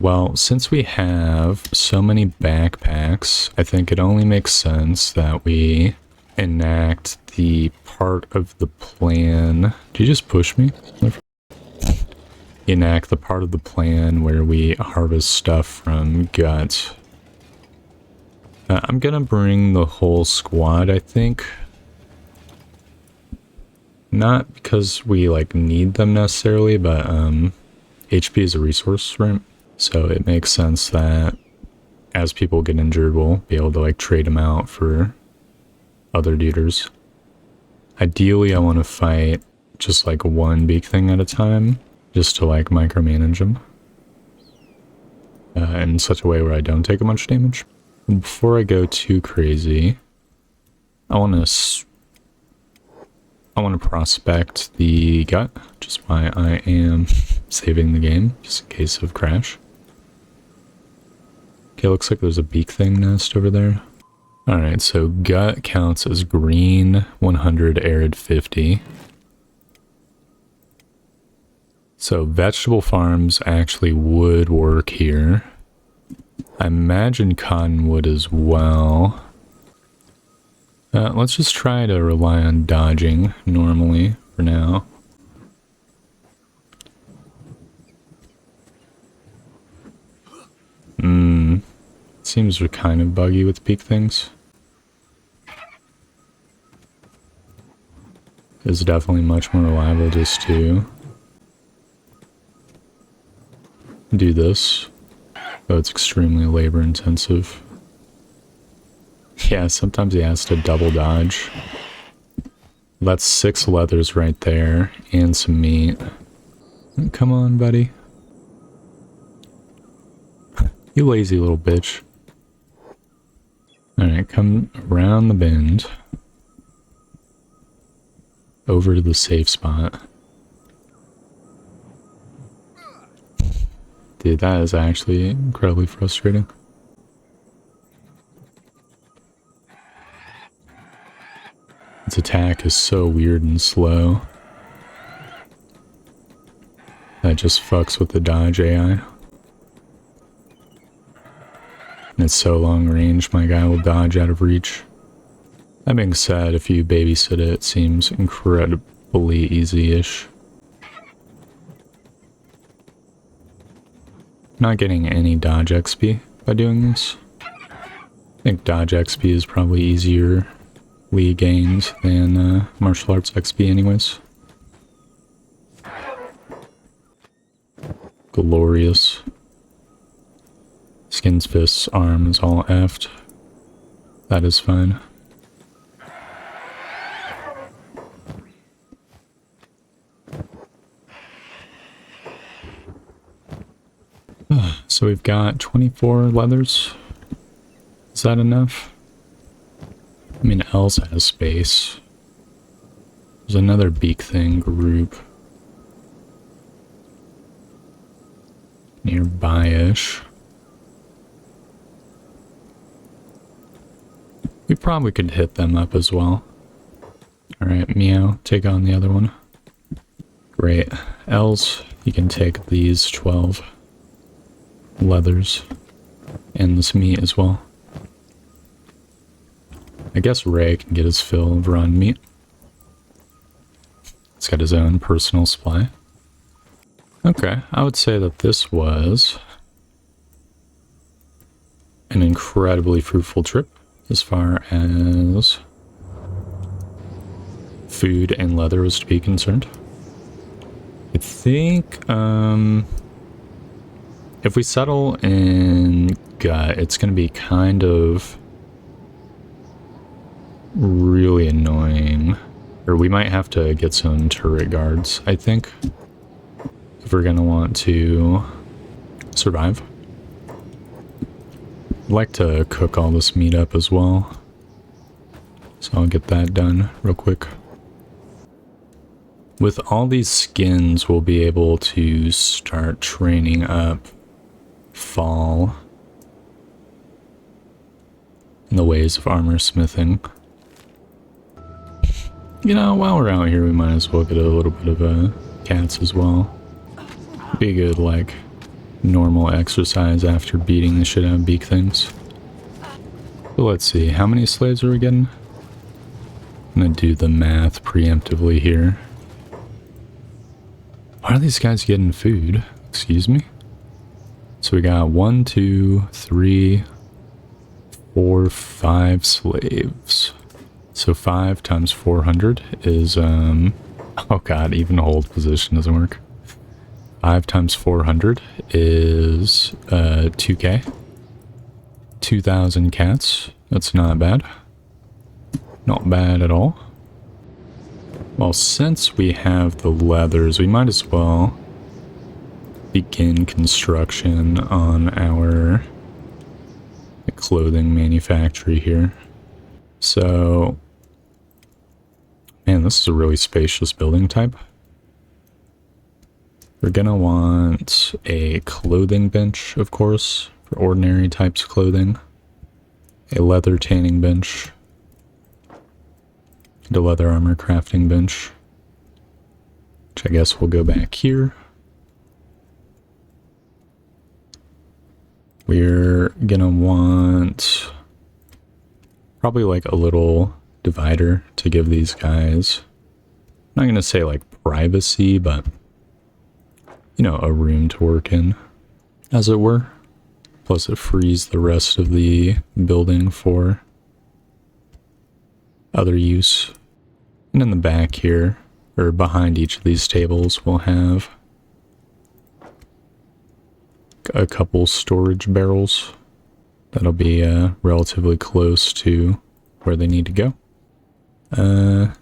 well, since we have so many backpacks, I think it only makes sense that we enact the part of the plan. Did you just push me? Enact the part of the plan where we harvest stuff from gut. I'm gonna bring the whole squad, I think. Not because we, like, need them necessarily, but, HP is a resource, right? So it makes sense that as people get injured, we'll be able to, like, trade them out for other duders. Ideally, I want to fight just, like, one Beak thing at a time, just to, like, micromanage them. In such a way where I don't take a much damage. Before I go too crazy, I want to prospect the gut, which is why I am saving the game, just in case of crash. Okay, looks like there's a Beak thing nest over there. Alright, so gut counts as green 100, arid 50. So vegetable farms actually would work here. I imagine cottonwood as well. Let's just try to rely on dodging normally for now. Seems we're kind of buggy with Beak things. It's definitely much more reliable just to do this, but it's extremely labor intensive. Yeah, sometimes he has to double dodge. That's 6 leathers right there, and some meat. Come on, buddy. You lazy little bitch. Alright, come around the bend. Over to the safe spot. Dude, that is actually incredibly frustrating. Its attack is so weird and slow. That just fucks with the dodge AI. And it's so long range, my guy will dodge out of reach. That being said, if you babysit it, it seems incredibly easy-ish. Not getting any dodge XP by doing this. I think dodge XP is probably easier gained than martial arts XP anyways. Glorious. Skin's fist's arm is all effed. That is fine. So we've got 24 leathers. Is that enough? I mean, Elsa has space. There's another Beak thing group nearby-ish. We probably could hit them up as well. Alright, Meow, take on the other one. Great. Els, you can take these 12 leathers and this meat as well. I guess Ray can get his fill of raw meat. He's got his own personal supply. Okay, I would say that this was an incredibly fruitful trip as far as food and leather is to be concerned. I think, if we settle in gut, it's going to be kind of really annoying. Or we might have to get some turret guards, I think, if we're going to want to survive. I'd like to cook all this meat up as well. So I'll get that done real quick. With all these skins, we'll be able to start training up Fall in the ways of armor smithing. You know, while we're out here, we might as well get a little bit of cats as well. Be a good, like, normal exercise after beating the shit out of Beak things. So let's see, how many slaves are we getting? I'm gonna do the math preemptively here. Why are these guys getting food? Excuse me? So we got 1, 2, 3, 4, 5 slaves. So 5 times 400 is, oh god, even hold position doesn't work. 5 times 400 is, 2k. 2,000 cats. That's not bad. Not bad at all. Well, since we have the leathers, we might as well begin construction on our clothing manufactory here. So, man, this is a really spacious building type. We're gonna want a clothing bench, of course, for ordinary types of clothing. A leather tanning bench. And a leather armor crafting bench. Which I guess will go back here. We're gonna want probably like a little divider to give these guys, I'm not gonna say like privacy, but you know, a room to work in, as it were. Plus it frees the rest of the building for other use. And in the back here, or behind each of these tables, we'll have a couple storage barrels that'll be relatively close to where they need to go.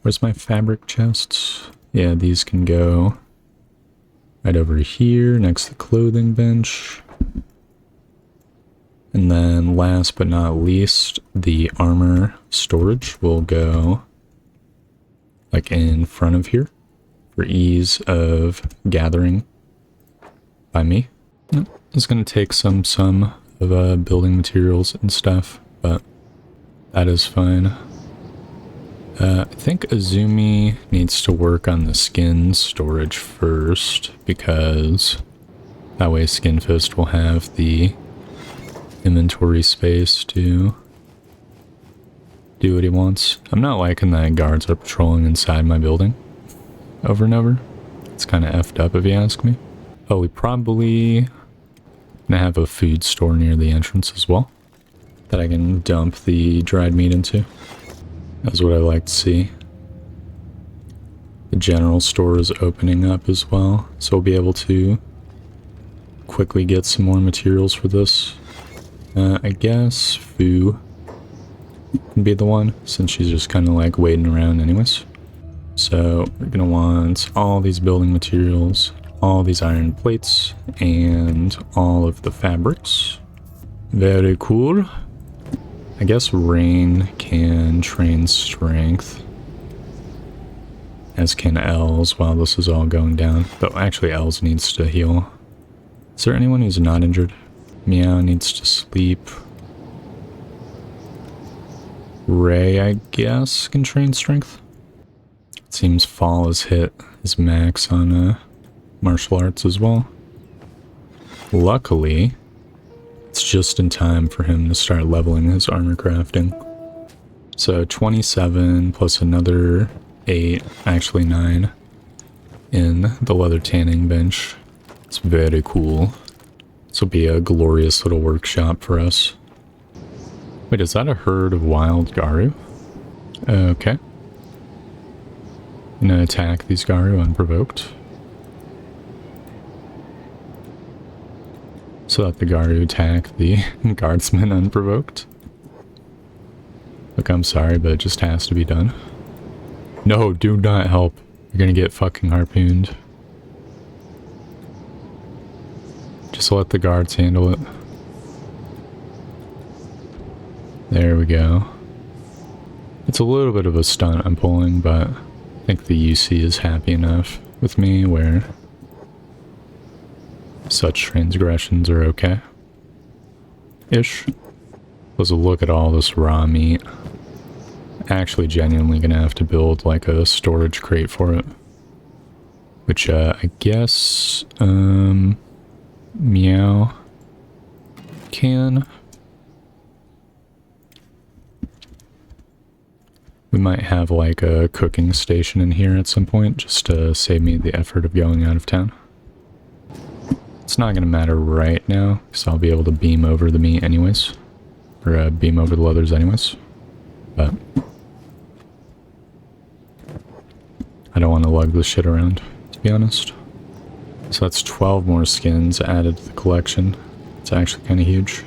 Where's my fabric chests? Yeah, these can go right over here next to the clothing bench. And then last but not least, the armor storage will go like in front of here for ease of gathering by me. It's going to take some of building materials and stuff, but that is fine. I think Azumi needs to work on the skin storage first, because that way Skinfist will have the inventory space to do what he wants. I'm not liking that guards are patrolling inside my building over and over. It's kind of effed up if you ask me. Oh, we probably gonna have a food store near the entrance as well that I can dump the dried meat into. That's what I like to see. The general store is opening up as well, so we'll be able to quickly get some more materials for this. I guess Fu can be the one, since she's just kind of like waiting around anyways. So we're gonna want all these building materials, all these iron plates, and all of the fabrics. Very cool. I guess Rain can train strength, as can Els while this is all going down. Though actually Els needs to heal. Is there anyone who's not injured? Meow needs to sleep. Ray, I guess, can train strength. It seems Fall has hit his max on martial arts as well. Luckily, it's just in time for him to start leveling his armor crafting. So 27 plus another 8, actually 9, in the leather tanning bench. It's very cool. This will be a glorious little workshop for us. Wait, is that a herd of wild Garu? Okay. I'm gonna attack these Garu unprovoked, so that the Garu attack the guardsmen unprovoked. Look, I'm sorry, but it just has to be done. No, do not help. You're gonna get fucking harpooned. Just let the guards handle it. There we go. It's a little bit of a stunt I'm pulling, but I think the UC is happy enough with me where such transgressions are okay. Ish. Let's look at all this raw meat. Actually genuinely gonna have to build like a storage crate for it. Which I guess meow can. We might have like a cooking station in here at some point just to save me the effort of going out of town. It's not going to matter right now because I'll be able to beam over the meat anyways. Or beam over the leathers anyways. But I don't want to lug this shit around, to be honest. So that's 12 more skins added to the collection. It's actually kind of huge.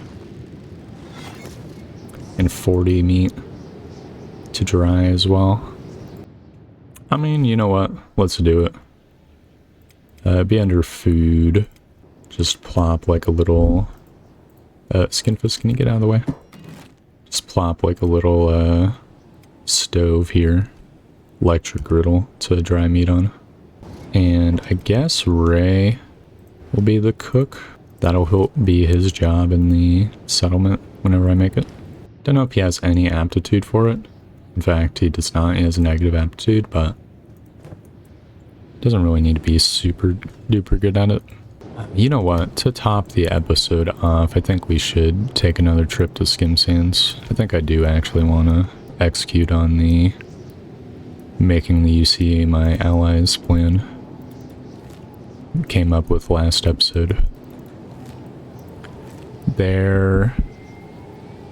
And 40 meat to dry as well. I mean, you know what? Let's do it. Be under food. Just plop like a little... Skinfist, can you get out of the way? Just plop like a little stove here. Electric griddle to dry meat on. And I guess Ray will be the cook. That'll be his job in the settlement whenever I make it. Don't know if he has any aptitude for it. In fact, he does not. He has a negative aptitude, but doesn't really need to be super duper good at it. You know what? To top the episode off, I think we should take another trip to Skim Sands. I think I do actually want to execute on the making the UC my allies plan came up with last episode.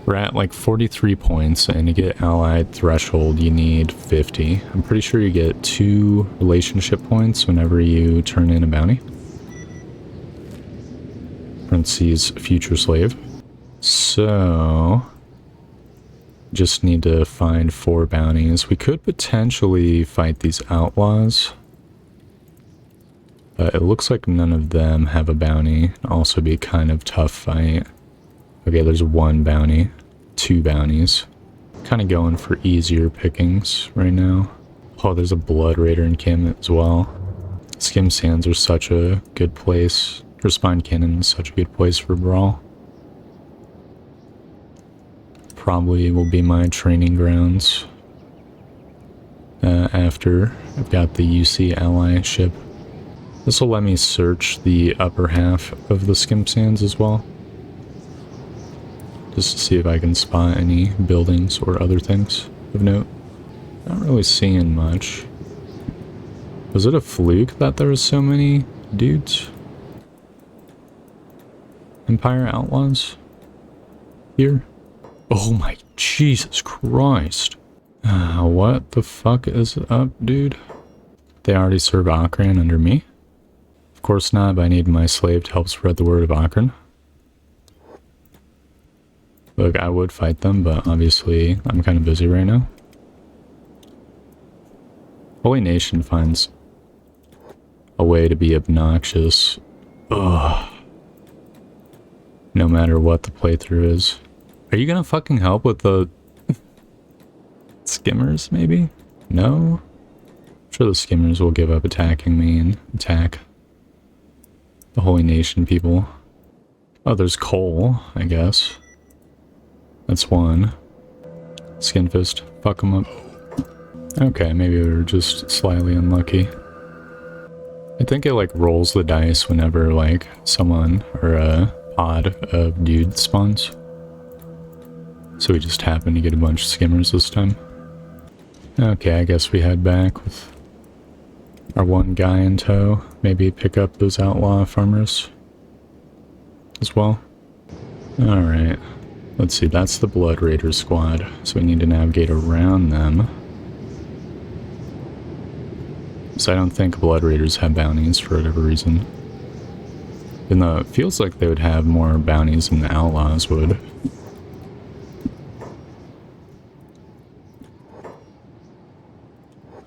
We're at like 43 points, and to get allied threshold you need 50. I'm pretty sure you get 2 relationship points whenever you turn in a bounty. Parentheses, future slave. So just need to find 4 bounties. We could potentially fight these outlaws, but it looks like none of them have a bounty. It'll also be a kind of tough fight. Okay, there's 1 bounty, 2 bounties. Kind of going for easier pickings right now. Oh, there's a Blood Raider encampment as well. Skim Sands are such a good place. Or Spine Cannon is such a good place for Brawl. Probably will be my training grounds after I've got the UC ally ship. This will let me search the upper half of the Skim Sands as well. Just to see if I can spot any buildings or other things of note. Not really seeing much. Was it a fluke that there was so many dudes? Empire Outlaws? Here? Oh my Jesus Christ. What the fuck is up, dude? They already serve Akron under me? Of course not, but I need my slave to help spread the word of Akron. Look, I would fight them, but obviously I'm kind of busy right now. Holy Nation finds a way to be obnoxious. Ugh. No matter what the playthrough is. Are you gonna fucking help with the skimmers, maybe? No? I'm sure the skimmers will give up attacking me and attack the Holy Nation people. Oh, there's coal, I guess. That's 1. Skinfist, fuck them up. Okay, maybe we were just slightly unlucky. I think it like rolls the dice whenever like someone or a pod of dudes spawns. So we just happened to get a bunch of skimmers this time. Okay, I guess we head back with our 1 guy in tow. Maybe pick up those outlaw farmers as well. Alright. Let's see, that's the Blood Raider squad. So we need to navigate around them. So I don't think Blood Raiders have bounties for whatever reason. Even though it feels like they would have more bounties than the outlaws would.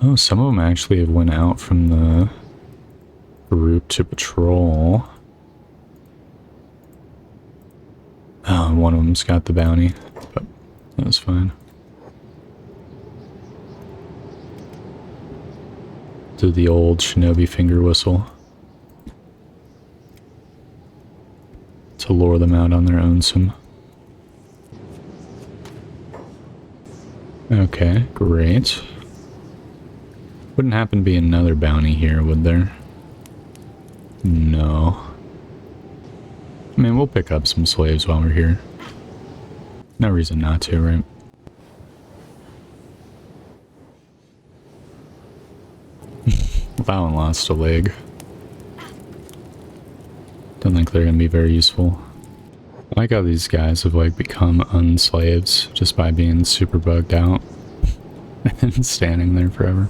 Oh, some of them actually have went out from the group to patrol. Oh, one of them's got the bounty, but that was fine. Do the old shinobi finger whistle to lure them out on their own some. Okay, great. Wouldn't happen to be another bounty here, would there? No. we'll pick up some slaves while we're here. No reason not to, right? That one lost a leg. Don't think they're gonna be very useful. I like how these guys have like become unslaves just by being super bugged out and standing there forever.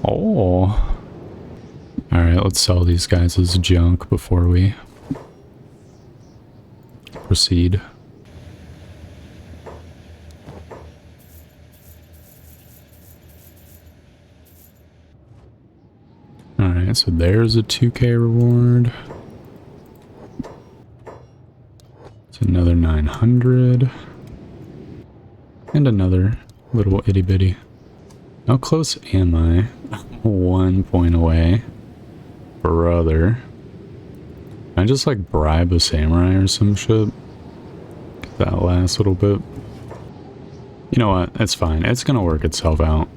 Oh. Alright, let's sell these guys as junk before we proceed. Alright, so there's a 2k reward. It's another 900. And another little itty bitty. How close am I? 1 point away. Brother. Can I just like bribe a samurai or some shit? Get that last little bit. You know what? It's fine. It's gonna work itself out.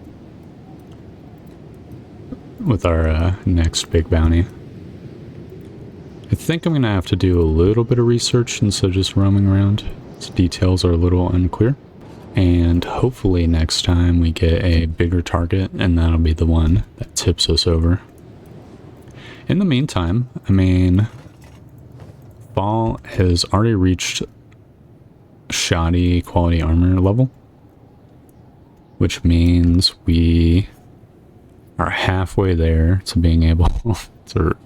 With our next big bounty. I think I'm gonna have to do a little bit of research instead of just roaming around. Its details are a little unclear. And hopefully next time we get a bigger target and that'll be the one that tips us over. In the meantime, I mean, Fall has already reached shoddy quality armor level, which means we are halfway there to being able to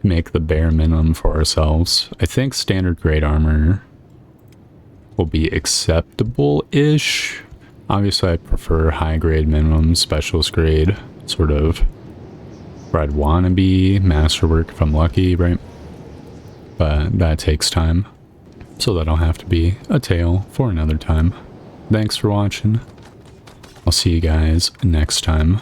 make the bare minimum for ourselves. I think standard grade armor will be acceptable-ish. Obviously, I prefer high grade minimum, specialist grade, sort of where I'd want to be, masterwork if I'm lucky, right? But that takes time, so that'll have to be a tale for another time. Thanks for watching. I'll see you guys next time.